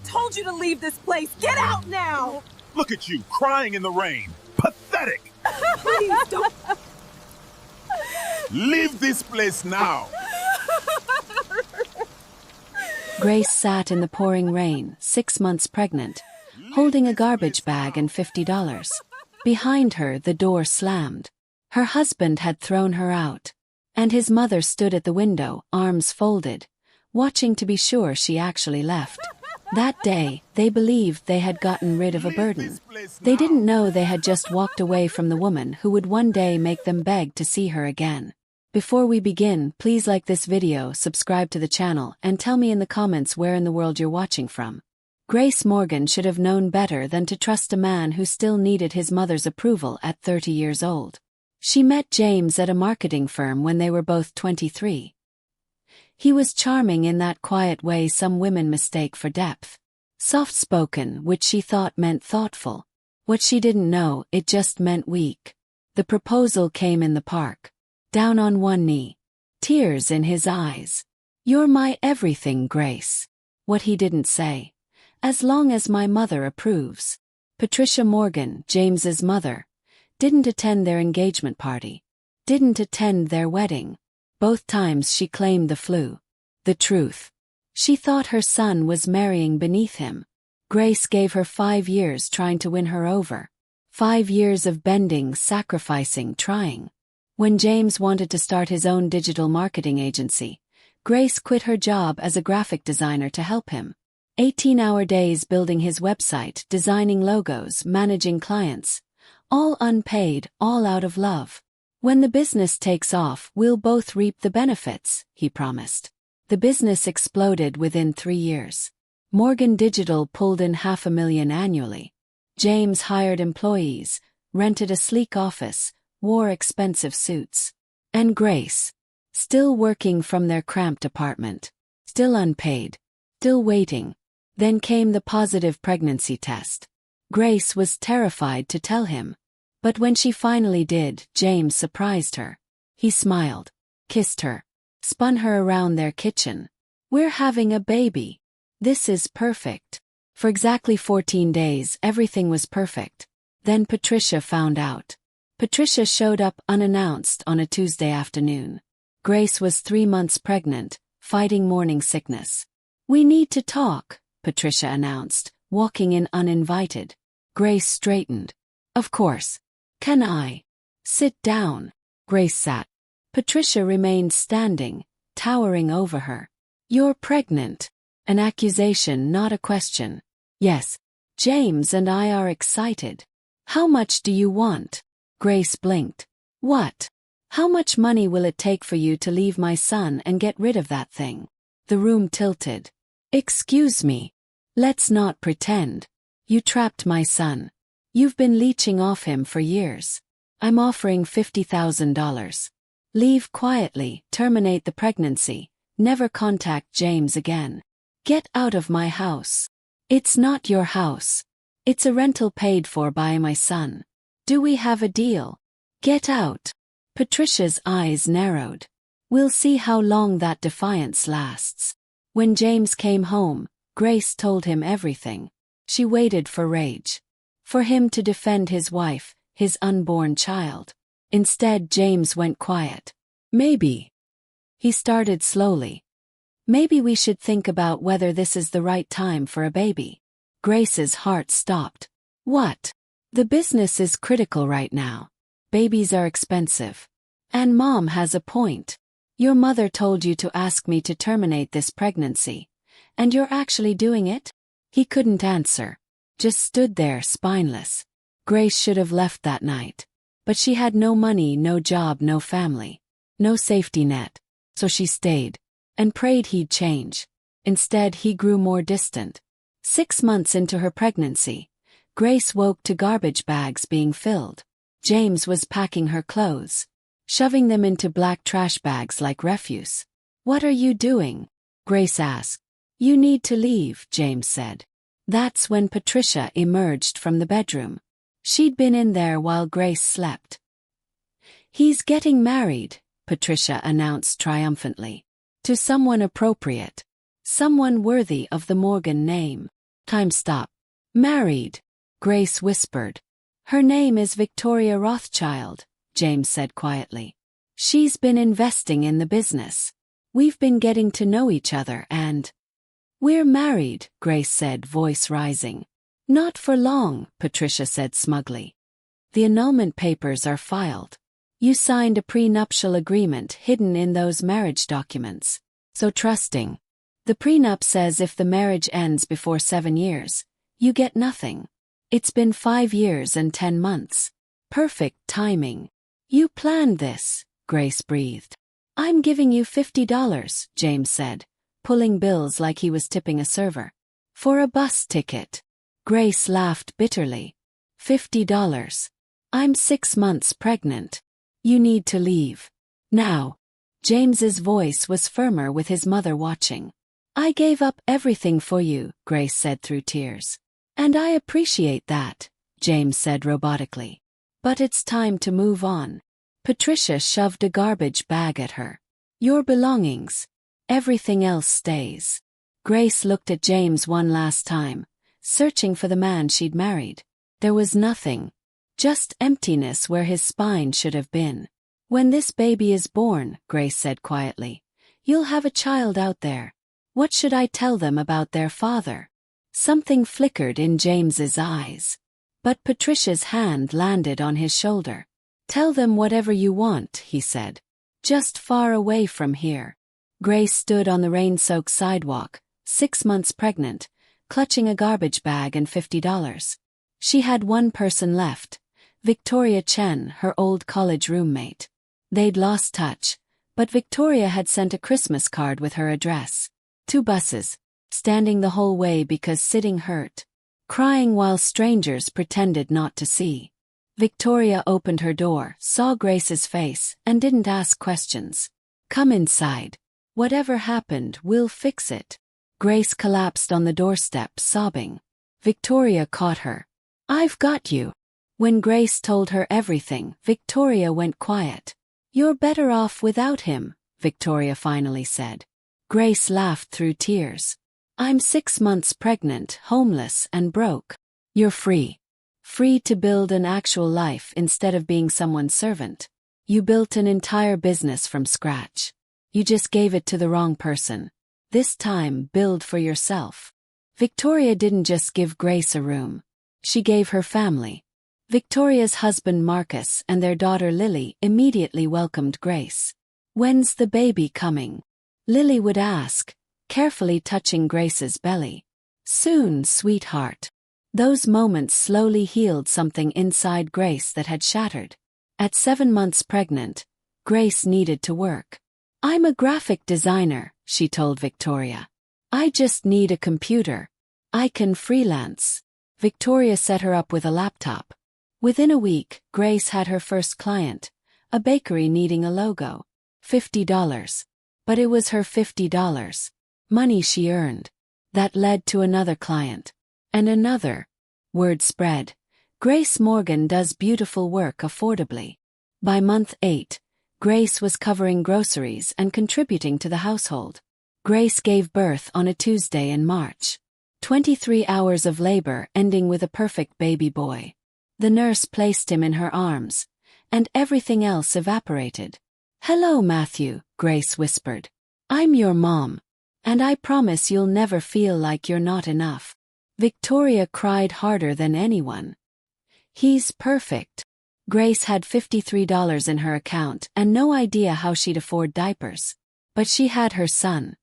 told you to leave this place! Get out now! Look at you, crying in the rain. Pathetic! Please, don't... Leave this place now! Grace sat in the pouring rain, 6 months pregnant, holding a garbage bag and $50. Behind her, the door slammed. Her husband had thrown her out, and his mother stood at the window, arms folded, watching to be sure she actually left. That day, they believed they had gotten rid of a burden. They didn't know they had just walked away from the woman who would one day make them beg to see her again. Before we begin, please like this video, subscribe to the channel, and tell me in the comments where in the world you're watching from. Grace Morgan should have known better than to trust a man who still needed his mother's approval at 30 years old. She met James at a marketing firm when they were both 23. He was charming in that quiet way some women mistake for depth. Soft-spoken, which she thought meant thoughtful. What she didn't know, it just meant weak. The proposal came in the park. Down on one knee. Tears in his eyes. "You're my everything, Grace." What he didn't say. "As long as my mother approves." Patricia Morgan, James's mother, didn't attend their engagement party. Didn't attend their wedding. Both times she claimed the flu. The truth. She thought her son was marrying beneath him. Grace gave her 5 years trying to win her over. 5 years of bending, sacrificing, trying. When James wanted to start his own digital marketing agency, Grace quit her job as a graphic designer to help him. 18-hour days building his website, designing logos, managing clients. All unpaid, all out of love. "When the business takes off, we'll both reap the benefits," he promised. The business exploded within 3 years. Morgan Digital pulled in $500,000 annually. James hired employees, rented a sleek office, wore expensive suits. And Grace, still working from their cramped apartment, still unpaid, still waiting. Then came the positive pregnancy test. Grace was terrified to tell him. But when she finally did, James surprised her. He smiled, kissed her, spun her around their kitchen. "We're having a baby. This is perfect." For exactly 14 days, everything was perfect. Then Patricia found out. Patricia showed up unannounced on a Tuesday afternoon. Grace was 3 months pregnant, fighting morning sickness. "We need to talk," Patricia announced, walking in uninvited. Grace straightened. "Of course. Can I sit down?" Grace sat. Patricia remained standing, towering over her. "You're pregnant." An accusation, not a question. "Yes. James and I are excited." "How much do you want?" Grace blinked. "What? How much money will it take for you to leave my son and get rid of that thing?" The room tilted. "Excuse me. Let's not pretend. You trapped my son. You've been leeching off him for years. I'm offering $50,000. Leave quietly, terminate the pregnancy, never contact James again. Get out of my house. It's not your house. It's a rental paid for by my son. Do we have a deal? Get out." Patricia's eyes narrowed. "We'll see how long that defiance lasts." When James came home, Grace told him everything. She waited for rage. For him to defend his wife, his unborn child. Instead, James went quiet. "Maybe." He started slowly. "Maybe we should think about whether this is the right time for a baby." Grace's heart stopped. "What?" "The business is critical right now. Babies are expensive. And Mom has a point. Your mother told you to ask me to terminate this pregnancy. And you're actually doing it?" He couldn't answer. Just stood there, spineless. Grace should have left that night. But she had no money, no job, no family. No safety net. So she stayed. And prayed he'd change. Instead, he grew more distant. 6 months into her pregnancy, Grace woke to garbage bags being filled. James was packing her clothes, shoving them into black trash bags like refuse. "What are you doing?" Grace asked. "You need to leave," James said. That's when Patricia emerged from the bedroom. She'd been in there while Grace slept. "He's getting married," Patricia announced triumphantly. "To someone appropriate. Someone worthy of the Morgan name." Time stop. Married, Grace whispered. Her name is Victoria Rothschild, James said quietly. She's been investing in the business. We've been getting to know each other and… We're married, Grace said, voice rising. Not for long, Patricia said smugly. The annulment papers are filed. You signed a prenuptial agreement hidden in those marriage documents. So trusting. The prenup says if the marriage ends before 7 years, you get nothing. It's been 5 years and 10 months. Perfect timing. You planned this, Grace breathed. I'm giving you $50, James said, pulling bills like he was tipping a server. For a bus ticket. Grace laughed bitterly. $50. I'm 6 months pregnant. You need to leave. Now. James's voice was firmer with his mother watching. I gave up everything for you, Grace said through tears. And I appreciate that, James said robotically. But it's time to move on. Patricia shoved a garbage bag at her. Your belongings. Everything else stays. Grace looked at James one last time, searching for the man she'd married. There was nothing. Just emptiness where his spine should have been. When this baby is born, Grace said quietly, you'll have a child out there. What should I tell them about their father? Something flickered in James's eyes. But Patricia's hand landed on his shoulder. Tell them whatever you want, he said. Just far away from here. Grace stood on the rain-soaked sidewalk, 6 months pregnant, clutching a garbage bag and $50. She had one person left, Victoria Chen, her old college roommate. They'd lost touch, but Victoria had sent a Christmas card with her address. 2 buses, standing the whole way because sitting hurt. Crying while strangers pretended not to see. Victoria opened her door, saw Grace's face, and didn't ask questions. Come inside. Whatever happened, we'll fix it. Grace collapsed on the doorstep, sobbing. Victoria caught her. I've got you. When Grace told her everything, Victoria went quiet. You're better off without him, Victoria finally said. Grace laughed through tears. I'm 6 months pregnant, homeless, and broke. You're free. Free to build an actual life instead of being someone's servant. You built an entire business from scratch. You just gave it to the wrong person. This time, build for yourself. Victoria didn't just give Grace a room. She gave her family. Victoria's husband Marcus and their daughter Lily immediately welcomed Grace. When's the baby coming? Lily would ask, carefully touching Grace's belly. Soon, sweetheart. Those moments slowly healed something inside Grace that had shattered. At 7 months pregnant, Grace needed to work. I'm a graphic designer, she told Victoria. I just need a computer. I can freelance. Victoria set her up with a laptop. Within a week, Grace had her first client, a bakery needing a logo. $50. But it was her $50. Money she earned. That led to another client. And another. Word spread. Grace Morgan does beautiful work affordably. By month 8, Grace was covering groceries and contributing to the household. Grace gave birth on a Tuesday in March. 23 hours of labor ending with a perfect baby boy. The nurse placed him in her arms, and everything else evaporated. Hello, Matthew, Grace whispered. I'm your mom, and I promise you'll never feel like you're not enough. Victoria cried harder than anyone. He's perfect. Grace had $53 in her account and no idea how she'd afford diapers. But she had her son.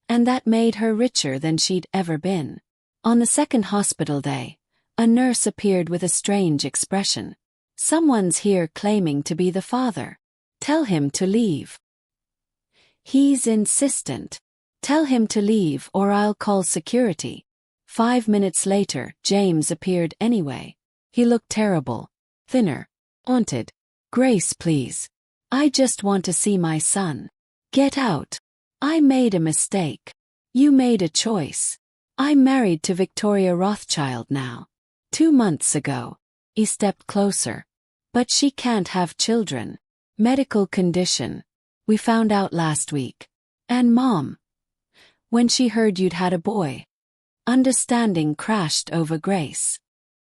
And that made her richer than she'd ever been. On the second hospital day, a nurse appeared with a strange expression. Someone's here claiming to be the father. Tell him to leave. He's insistent. Tell him to leave or I'll call security. 5 minutes later, James appeared anyway. He looked terrible. Thinner. Haunted. Grace, please. I just want to see my son. Get out. I made a mistake. You made a choice. I'm married to Victoria Rothschild now. 2 months ago. He stepped closer. But she can't have children. Medical condition. We found out last week. And Mom. When she heard you'd had a boy. Understanding crashed over Grace.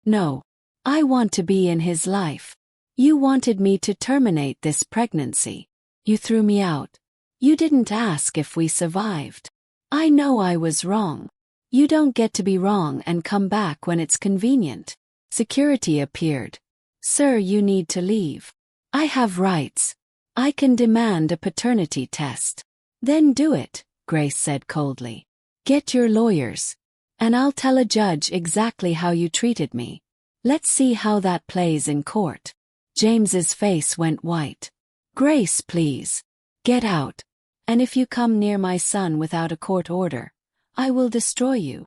No. I want to be in his life. You wanted me to terminate this pregnancy. You threw me out. You didn't ask if we survived. I know I was wrong. You don't get to be wrong and come back when it's convenient. Security appeared. Sir, you need to leave. I have rights. I can demand a paternity test. Then do it, Grace said coldly. Get your lawyers. And I'll tell a judge exactly how you treated me. Let's see how that plays in court. James's face went white. Grace, please. Get out. And if you come near my son without a court order, I will destroy you.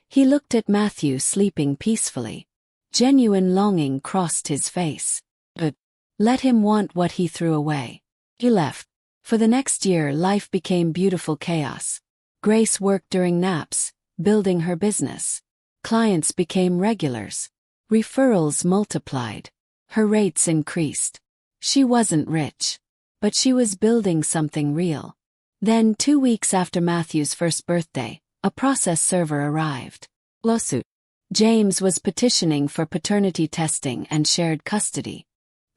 He looked at Matthew sleeping peacefully. Genuine longing crossed his face. But let him want what he threw away. He left. For the next year, life became beautiful chaos. Grace worked during naps, building her business. Clients became regulars. Referrals multiplied. Her rates increased. She wasn't rich, but she was building something real. Then, 2 weeks after Matthew's first birthday, a process server arrived. Lawsuit. James was petitioning for paternity testing and shared custody.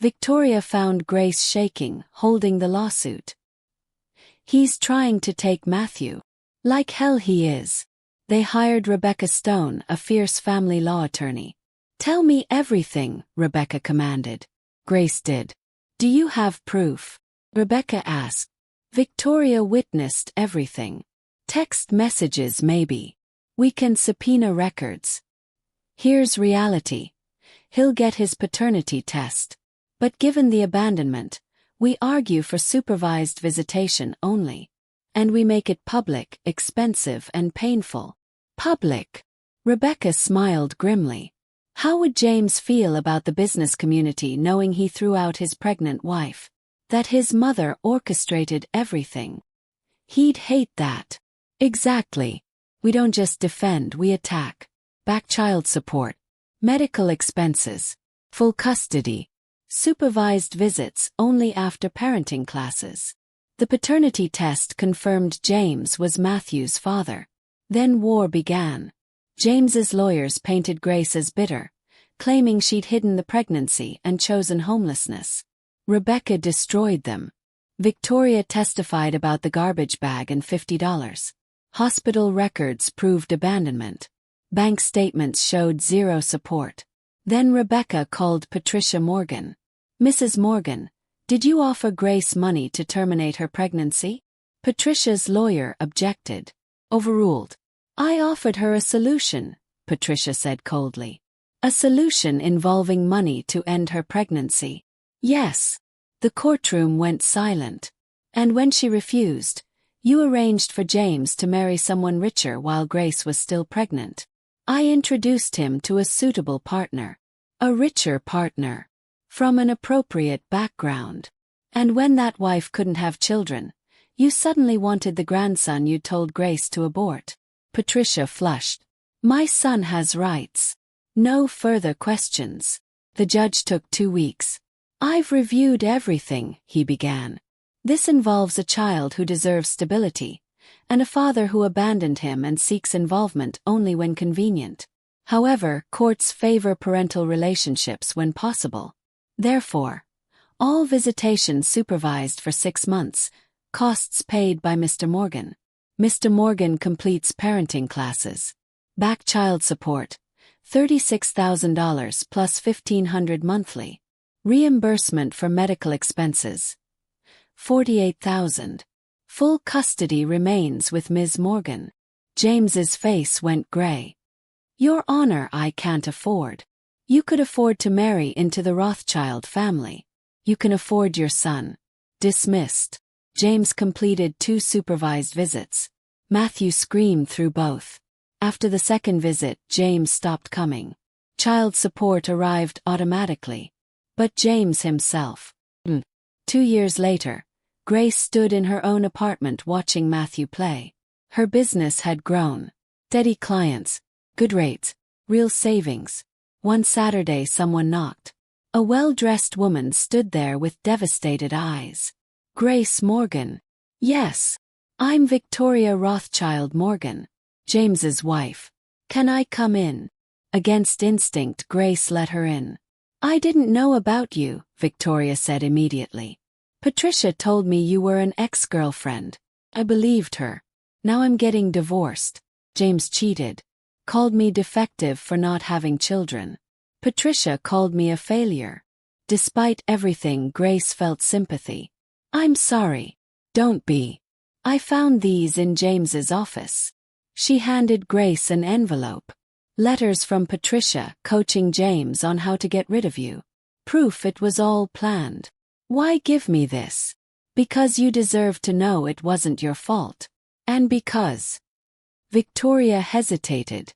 Victoria found Grace shaking, holding the lawsuit. He's trying to take Matthew. Like hell he is. They hired Rebecca Stone, a fierce family law attorney. Tell me everything, Rebecca commanded. Grace did. Do you have proof? Rebecca asked. Victoria witnessed everything. Text messages maybe. We can subpoena records. Here's reality. He'll get his paternity test. But given the abandonment, we argue for supervised visitation only. And we make it public, expensive and painful. Public. Rebecca smiled grimly. How would James feel about the business community knowing he threw out his pregnant wife? That his mother orchestrated everything? He'd hate that. Exactly. We don't just defend, we attack. Back child support. Medical expenses. Full custody. Supervised visits only after parenting classes. The paternity test confirmed James was Matthew's father. Then war began. James's lawyers painted Grace as bitter, claiming she'd hidden the pregnancy and chosen homelessness. Rebecca destroyed them. Victoria testified about the garbage bag and $50. Hospital records proved abandonment. Bank statements showed zero support. Then Rebecca called Patricia Morgan. Mrs. Morgan, did you offer Grace money to terminate her pregnancy? Patricia's lawyer objected. Overruled. I offered her a solution, Patricia said coldly. A solution involving money to end her pregnancy. Yes. The courtroom went silent. And when she refused, you arranged for James to marry someone richer while Grace was still pregnant. I introduced him to a suitable partner. A richer partner. From an appropriate background. And when that wife couldn't have children, you suddenly wanted the grandson you told Grace to abort. Patricia flushed. My son has rights. No further questions. The judge took 2 weeks. I've reviewed everything, he began. This involves a child who deserves stability, and a father who abandoned him and seeks involvement only when convenient. However, courts favor parental relationships when possible. Therefore, all visitation supervised for 6 months, costs paid by Mr. Morgan. Mr. Morgan completes parenting classes. Back child support, $36,000 plus $1,500 monthly. Reimbursement for medical expenses, $48,000. Full custody remains with Ms. Morgan. James's face went gray. Your Honor, I can't afford. You could afford to marry into the Rothschild family. You can afford your son. Dismissed. James completed 2 supervised visits. Matthew screamed through both. After the second visit, James stopped coming. Child support arrived automatically. But James himself. 2 years later, Grace stood in her own apartment watching Matthew play. Her business had grown. Steady clients, good rates, real savings. One Saturday someone knocked. A well-dressed woman stood there with devastated eyes. Grace Morgan. Yes. I'm Victoria Rothschild Morgan. James's wife. Can I come in? Against instinct, Grace let her in. I didn't know about you, Victoria said immediately. Patricia told me you were an ex-girlfriend. I believed her. Now I'm getting divorced. James cheated. Called me defective for not having children. Patricia called me a failure. Despite everything, Grace felt sympathy. I'm sorry. Don't be. I found these in James's office. She handed Grace an envelope. Letters from Patricia coaching James on how to get rid of you. Proof it was all planned. Why give me this? Because you deserve to know it wasn't your fault. And because. Victoria hesitated.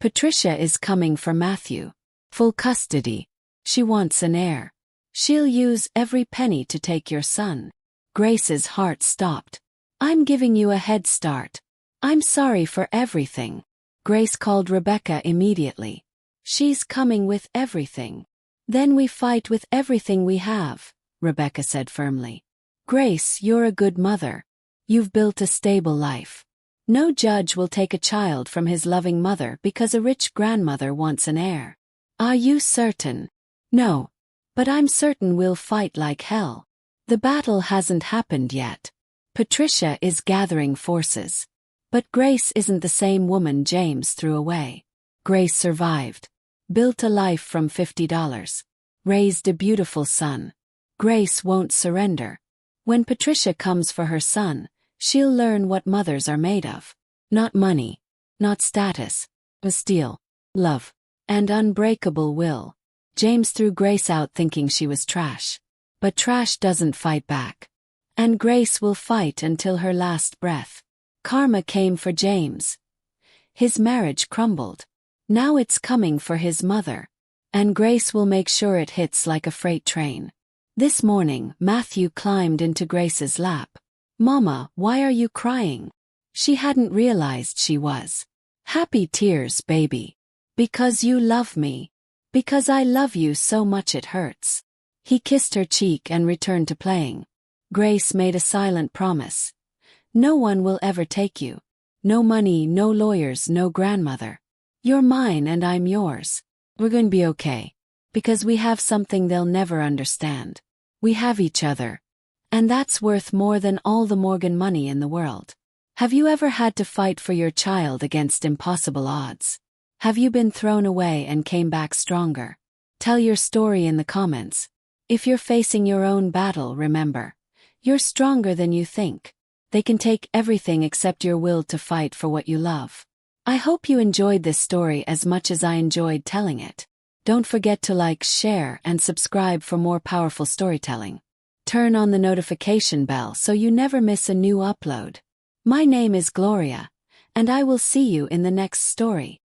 Patricia is coming for Matthew. Full custody. She wants an heir. She'll use every penny to take your son. Grace's heart stopped. I'm giving you a head start. I'm sorry for everything. Grace called Rebecca immediately. She's coming with everything. Then we fight with everything we have, Rebecca said firmly. Grace, you're a good mother. You've built a stable life. No judge will take a child from his loving mother because a rich grandmother wants an heir. Are you certain? No. But I'm certain we'll fight like hell. The battle hasn't happened yet. Patricia is gathering forces. But Grace isn't the same woman James threw away. Grace survived. Built a life from $50. Raised a beautiful son. Grace won't surrender. When Patricia comes for her son, she'll learn what mothers are made of. Not money. Not status. But steel. Love. And unbreakable will. James threw Grace out thinking she was trash. But trash doesn't fight back. And Grace will fight until her last breath. Karma came for James. His marriage crumbled. Now it's coming for his mother. And Grace will make sure it hits like a freight train. This morning, Matthew climbed into Grace's lap. Mama, why are you crying? She hadn't realized she was. Happy tears, baby. Because you love me. Because I love you so much it hurts. He kissed her cheek and returned to playing. Grace made a silent promise. No one will ever take you. No money, no lawyers, no grandmother. You're mine and I'm yours. We're going to be okay. Because we have something they'll never understand. We have each other. And that's worth more than all the Morgan money in the world. Have you ever had to fight for your child against impossible odds? Have you been thrown away and came back stronger? Tell your story in the comments. If you're facing your own battle, remember, you're stronger than you think. They can take everything except your will to fight for what you love. I hope you enjoyed this story as much as I enjoyed telling it. Don't forget to like, share, and subscribe for more powerful storytelling. Turn on the notification bell so you never miss a new upload. My name is Gloria, and I will see you in the next story.